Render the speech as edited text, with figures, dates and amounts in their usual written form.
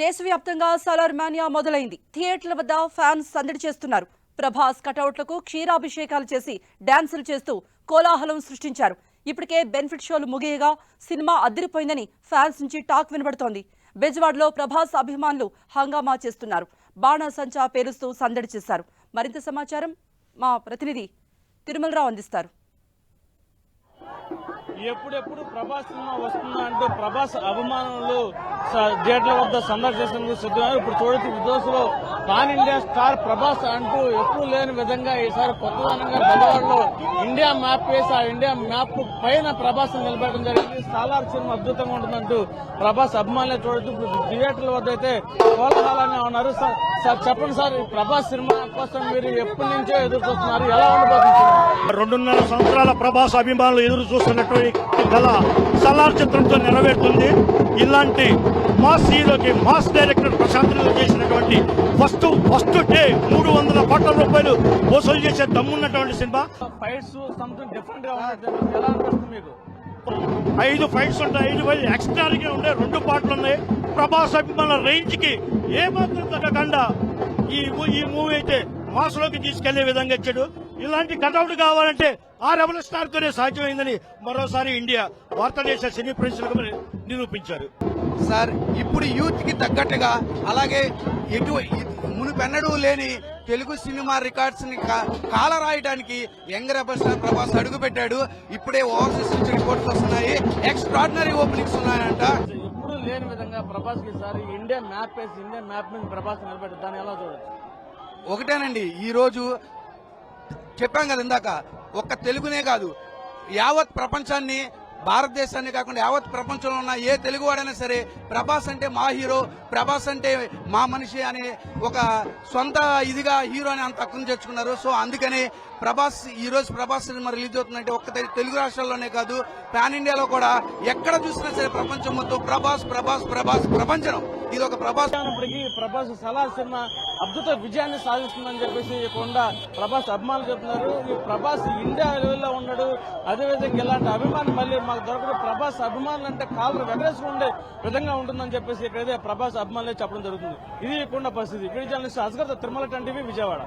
దేశవ్యాప్తంగా సలార్ మానియా మొదలైంది. థియేటర్ల వద్ద ఫ్యాన్స్ సందడి చేస్తున్నారు. ప్రభాస్ కటౌట్లకు క్షీరాభిషేకాలు చేసి డాన్సులు చేస్తూ కోలాహలం సృష్టించారు. ఇప్పటికే బెనిఫిట్ షోలు ముగియగా సినిమా అదిరిపోయిందని ఫ్యాన్స్ నుంచి టాక్ వినబడుతోంది. బెజవాడలో ప్రభాస్ అభిమానులు హంగామా చేస్తున్నారు. బాణాసంచా పేలుస్తూ సందడి చేశారు. మరింత సమాచారం మా ప్రతినిధి తిరుమలరావు అందిస్తారు. ఎప్పుడెప్పుడు ప్రభాస్ సినిమా వస్తుందా అంటూ ప్రభాస్ అభిమానులు థియేటర్ల వద్ద సందర్శించేందుకు సిద్ధమయ్యారు. ఇప్పుడు చూడొచ్చు విదోసులో పాన్ ఇండియా స్టార్ ప్రభాస్ అంటూ ఎప్పుడు లేని విధంగా ఈసారి కొత్తదనంగా బెజవాడలో ఇండియా మ్యాప్ వేసి ఆ ఇండియా మ్యాప్ పైన ప్రభాస్ నిలబెట్టడం జరిగింది. సాలార్ సినిమా అద్భుతంగా ఉంటుందంటూ ప్రభాస్ అభిమానులే చూడొచ్చు. ఇప్పుడు థియేటర్ల వద్ద అయితే కోలాహలాన్ని ఉన్నారు. సార్ చెప్పండి సార్, ప్రభాస్ సినిమా కోసం మీరు ఎప్పటి నుంచో ఎదురు చూస్తున్నారు, ఎలా ఉండబోతుంది? 2.5 సంవత్సరాల ప్రభాస్ అభిమానులు ఎదురు చూస్తున్నటువంటి కళ సలార్ చిత్రంతో నెరవేరుతుంది. ఇలాంటి మాస్ హీరోకి మాస్ డైరెక్టర్ ప్రశాంత్ చేసినటువంటి ఫస్ట్ డే 300 కోట్ల రూపాయలు వసూలు చేసే దమ్మున్నటువంటి సినిమా. ఫైట్స్ సంథింగ్ డిఫరెంట్ గా ఉంటుంది, ఎలా అనిపిస్తుంది మీకు? 5 ఫైట్స్ ఉంటాయి, 5 ఫైట్ ఎక్స్ట్రాగా ఉండే 2 పాటలు ఉన్నాయి. ప్రభాస్ అభిమానుల రేంజ్ కి ఏమాత్రం తగ్గకుండా ఈ మూవీ అయితే మాస్ లోకి తీసుకెళ్లే విధంగా ఇచ్చాడు. ఇలాంటి కటౌట్ కావాలంటే ఆ రెబల్ స్టార్ తోనే సాధ్యమైందని మరోసారి ఇండియా భారతదేశ సినీ ప్రేక్షకులకు నిరూపించారు. సార్ ఇప్పుడు యూత్ కి తగ్గట్టుగా అలాగే మునుపెన్నడూ లేని తెలుగు సినిమా రికార్డ్స్ ని కాలరాయడానికి యంగ్ రెబల్ స్టార్ ప్రభాస్ అడుగు పెట్టాడు. ఇప్పుడే ఓవర్సీస్ నుంచి రిపోర్ట్స్ వస్తున్నాయి, ఎక్స్ట్రాడినరీ ఓపెనింగ్స్ ఉన్నాయంట. ఇప్పుడు లేని విధంగా ప్రభాస్ కి సార్ ఇండియా మ్యాప్ వేసి ఇండియా మ్యాప్ మీద ప్రభాస్ నిలబెట్టారు, దాన్ని ఎలా చూడొచ్చు? ఒకటేనండి, ఈ రోజు చెప్పాం కదా ఇందాక, ఒక్క తెలుగునే కాదు యావత్ ప్రపంచాన్ని, భారతదేశాన్ని కాకుండా యావత్ ప్రపంచంలో ఉన్న ఏ తెలుగువాడైనా సరే ప్రభాస్ అంటే మా హీరో, ప్రభాస్ అంటే మా మనిషి అనే ఒక సొంత ఇదిగా హీరోని అంత అర్థం తెచ్చుకున్నారు. సో అందుకని ప్రభాస్ ఈ రోజు ప్రభాస్ సినిమా రిలీజ్ అవుతుందంటే ఒక్క తెలుగు రాష్ట్రాల్లోనే కాదు పాన్ ఇండియాలో కూడా ఎక్కడ చూసినా సరే ప్రపంచం మొత్తం ప్రభాస్ ప్రభాస్ ప్రభాస్ ప్రపంచం ఇది ఒక ప్రభాస్. ప్రభాస్ సలార్ సినిమా అద్భుత విజయాన్ని సాధిస్తుందని చెప్పేసి కొండా ప్రభాస్ అభిమానులు చెప్తున్నారు. ఈ ప్రభాస్ ఇండియా లెవెల్లో ఉన్నాడు, అదేవిధంగా ఇలాంటి అభిమానులు మళ్ళీ మాకు దొరకదు. ప్రభాస్ అభిమానులు అంటే కాళ్ళు వెగరేసుకుండే విధంగా ఉంటుందని చెప్పేసి ఇక్కడైతే ప్రభాస్ అభిమానులే చెప్పడం జరుగుతుంది. ఇది కొండ పరిస్థితి. Video journalist Asghar, Tirumala TV, Vijayawada.